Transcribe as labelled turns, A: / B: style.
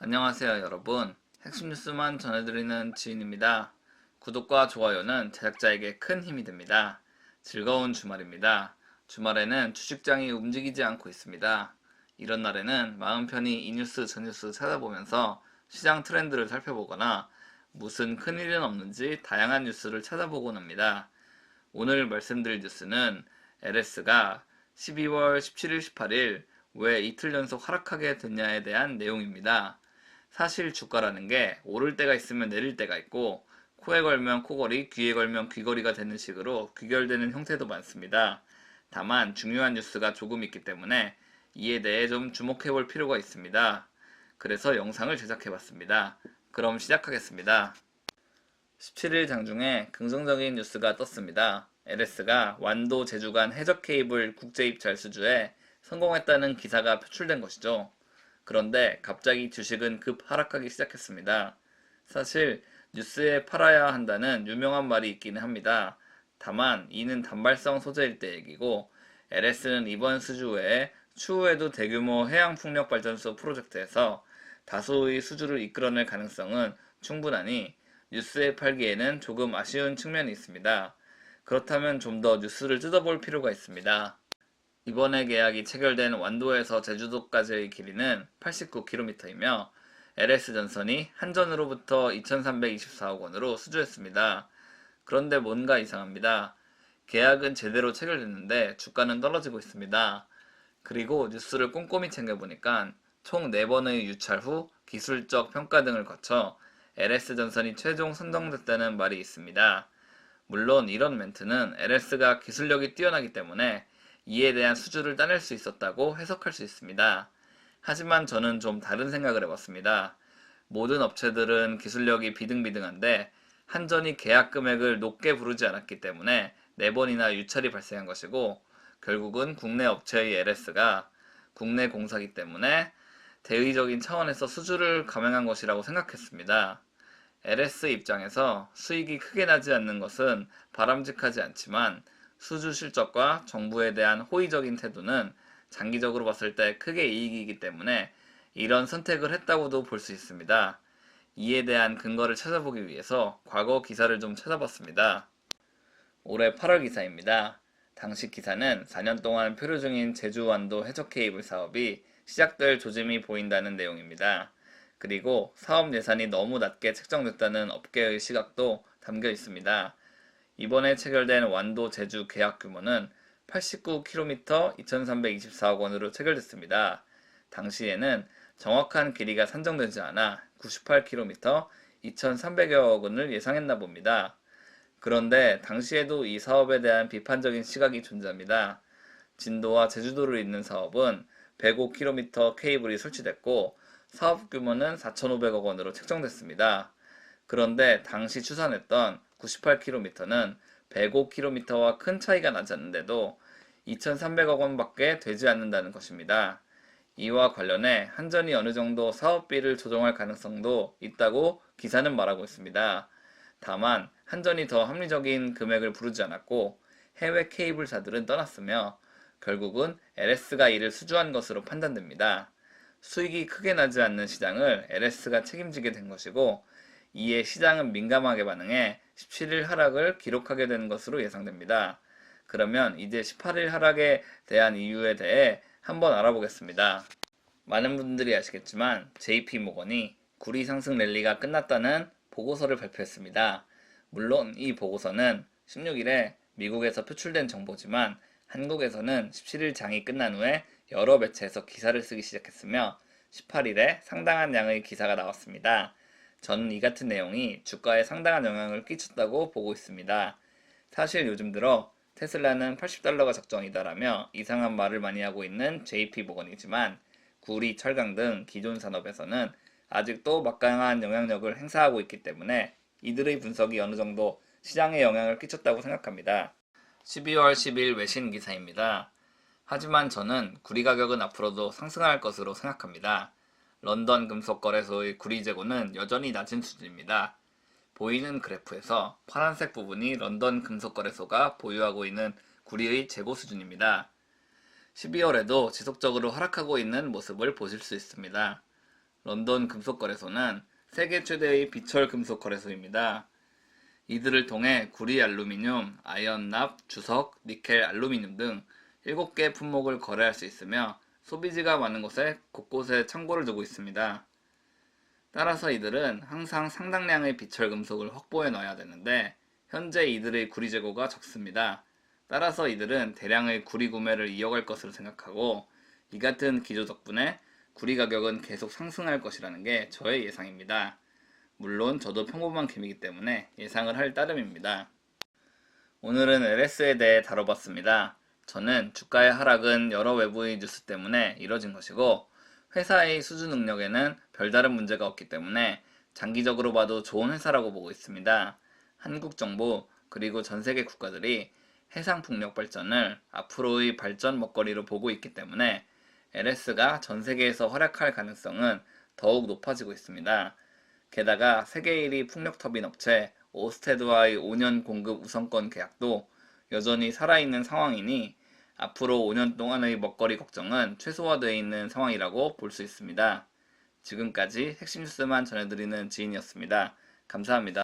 A: 안녕하세요 여러분. 핵심 뉴스만 전해드리는 지인입니다. 구독과 좋아요는 제작자에게 큰 힘이 됩니다. 즐거운 주말입니다. 주말에는 주식장이 움직이지 않고 있습니다. 이런 날에는 마음 편히 이 뉴스 저 뉴스 찾아보면서 시장 트렌드를 살펴보거나 무슨 큰일은 없는지 다양한 뉴스를 찾아보곤 합니다. 오늘 말씀드릴 뉴스는 LS가 12월 17일, 18일 왜 이틀 연속 하락하게 됐냐에 대한 내용입니다. 사실 주가라는 게 오를 때가 있으면 내릴 때가 있고 코에 걸면 코걸이, 귀에 걸면 귀걸이가 되는 식으로 귀결되는 형태도 많습니다. 다만 중요한 뉴스가 조금 있기 때문에 이에 대해 좀 주목해 볼 필요가 있습니다. 그래서 영상을 제작해 봤습니다. 그럼 시작하겠습니다. 17일 장중에 긍정적인 뉴스가 떴습니다. LS가 완도 제주 간 해적 케이블 국제 입찰 수주에 성공했다는 기사가 표출된 것이죠. 그런데 갑자기 주식은 급 하락하기 시작했습니다. 사실 뉴스에 팔아야 한다는 유명한 말이 있기는 합니다. 다만 이는 단발성 소재일 때 얘기고 LS는 이번 수주 외에 추후에도 대규모 해양풍력발전소 프로젝트에서 다수의 수주를 이끌어낼 가능성은 충분하니 뉴스에 팔기에는 조금 아쉬운 측면이 있습니다. 그렇다면 좀 더 뉴스를 뜯어볼 필요가 있습니다. 이번에 계약이 체결된 완도에서 제주도까지의 길이는 89km이며 LS전선이 한전으로부터 2324억 원으로 수주했습니다. 그런데 뭔가 이상합니다. 계약은 제대로 체결됐는데 주가는 떨어지고 있습니다. 그리고 뉴스를 꼼꼼히 챙겨보니까 총 4번의 유찰 후 기술적 평가 등을 거쳐 LS전선이 최종 선정됐다는 말이 있습니다. 물론 이런 멘트는 LS가 기술력이 뛰어나기 때문에 이에 대한 수주를 따낼 수 있었다고 해석할 수 있습니다. 하지만 저는 좀 다른 생각을 해봤습니다. 모든 업체들은 기술력이 비등비등한데 한전이 계약 금액을 높게 부르지 않았기 때문에 4번이나 유찰이 발생한 것이고 결국은 국내 업체의 LS가 국내 공사기 때문에 대의적인 차원에서 수주를 감행한 것이라고 생각했습니다. LS 입장에서 수익이 크게 나지 않는 것은 바람직하지 않지만 수주 실적과 정부에 대한 호의적인 태도는 장기적으로 봤을 때 크게 이익이기 때문에 이런 선택을 했다고도 볼 수 있습니다. 이에 대한 근거를 찾아보기 위해서 과거 기사를 좀 찾아봤습니다. 올해 8월 기사입니다. 당시 기사는 4년 동안 표류 중인 제주완도 해적 케이블 사업이 시작될 조짐이 보인다는 내용입니다. 그리고 사업 예산이 너무 낮게 책정됐다는 업계의 시각도 담겨 있습니다. 이번에 체결된 완도 제주 계약 규모는 89km 2324억 원으로 체결됐습니다. 당시에는 정확한 길이가 산정되지 않아 98km 2300여 원을 예상했나 봅니다. 그런데 당시에도 이 사업에 대한 비판적인 시각이 존재합니다. 진도와 제주도를 잇는 사업은 105km 케이블이 설치됐고 사업 규모는 4,500억 원으로 책정됐습니다. 그런데 당시 추산했던 98km는 105km와 큰 차이가 나지 않는데도 2,300억 원밖에 되지 않는다는 것입니다. 이와 관련해 한전이 어느 정도 사업비를 조정할 가능성도 있다고 기사는 말하고 있습니다. 다만 한전이 더 합리적인 금액을 부르지 않았고 해외 케이블사들은 떠났으며 결국은 LS가 이를 수주한 것으로 판단됩니다. 수익이 크게 나지 않는 시장을 LS가 책임지게 된 것이고 이에 시장은 민감하게 반응해 17일 하락을 기록하게 된 것으로 예상됩니다. 그러면 이제 18일 하락에 대한 이유에 대해 한번 알아보겠습니다. 많은 분들이 아시겠지만 JP모건이 구리 상승 랠리가 끝났다는 보고서를 발표했습니다. 물론 이 보고서는 16일에 미국에서 표출된 정보지만 한국에서는 17일 장이 끝난 후에 여러 매체에서 기사를 쓰기 시작했으며 18일에 상당한 양의 기사가 나왔습니다. 저는 이 같은 내용이 주가에 상당한 영향을 끼쳤다고 보고 있습니다. 사실 요즘 들어 테슬라는 $80가 적정이다라며 이상한 말을 많이 하고 있는 JP모건이지만 구리, 철강 등 기존 산업에서는 아직도 막강한 영향력을 행사하고 있기 때문에 이들의 분석이 어느 정도 시장에 영향을 끼쳤다고 생각합니다. 12월 10일 외신 기사입니다. 하지만 저는 구리 가격은 앞으로도 상승할 것으로 생각합니다. 런던 금속거래소의 구리 재고는 여전히 낮은 수준입니다. 보이는 그래프에서 파란색 부분이 런던 금속거래소가 보유하고 있는 구리의 재고 수준입니다. 12월에도 지속적으로 하락하고 있는 모습을 보실 수 있습니다. 런던 금속거래소는 세계 최대의 비철 금속 거래소입니다. 이들을 통해 구리, 알루미늄, 아연, 납, 주석, 니켈, 알루미늄 등 7개 품목을 거래할 수 있으며 소비지가 많은 곳에 곳곳에 창고를 두고 있습니다. 따라서 이들은 항상 상당량의 비철 금속을 확보해 놔야 되는데 현재 이들의 구리 재고가 적습니다. 따라서 이들은 대량의 구리 구매를 이어갈 것으로 생각하고 이 같은 기조 덕분에 구리 가격은 계속 상승할 것이라는 게 저의 예상입니다. 물론 저도 평범한 개미이기 때문에 예상을 할 따름입니다. 오늘은 LS에 대해 다뤄봤습니다. 저는 주가의 하락은 여러 외부의 뉴스 때문에 이뤄진 것이고 회사의 수주 능력에는 별다른 문제가 없기 때문에 장기적으로 봐도 좋은 회사라고 보고 있습니다. 한국 정부 그리고 전 세계 국가들이 해상 풍력 발전을 앞으로의 발전 먹거리로 보고 있기 때문에 LS가 전 세계에서 활약할 가능성은 더욱 높아지고 있습니다. 게다가 세계 1위 풍력 터빈 업체 오스테드와의 5년 공급 우선권 계약도 여전히 살아있는 상황이니 앞으로 5년 동안의 먹거리 걱정은 최소화되어 있는 상황이라고 볼 수 있습니다. 지금까지 핵심 뉴스만 전해드리는 지인이었습니다. 감사합니다.